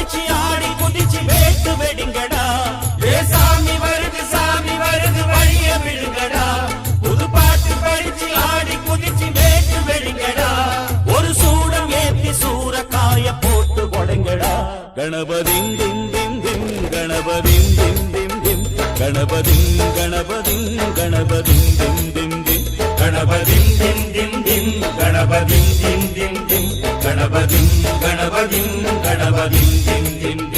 பறிச்சு ஆடி குதிச்சு வேட்டு வெடிங்கடா. ஏ சாமி வருது வழிய விடுங்கடா. புது பாட்டு பறிச்சு ஆடி குதிச்சு வேட்டு வெடிங்கடா. ஒரு சூடம் ஏத்தி சூறக்காய போட்டு கொடைங்கடா. கணபதிங் திம் திம் திம் கணபதிங் திம் திம் திம் கணபதிங் கணபதிங் கணபதிங் திம் திம் திம் கணபதிங் திம் திம் திம் கணபதிங் திம் திம் திம் கணபதிங் கணபதிங் கணபதிங் திம் திம்.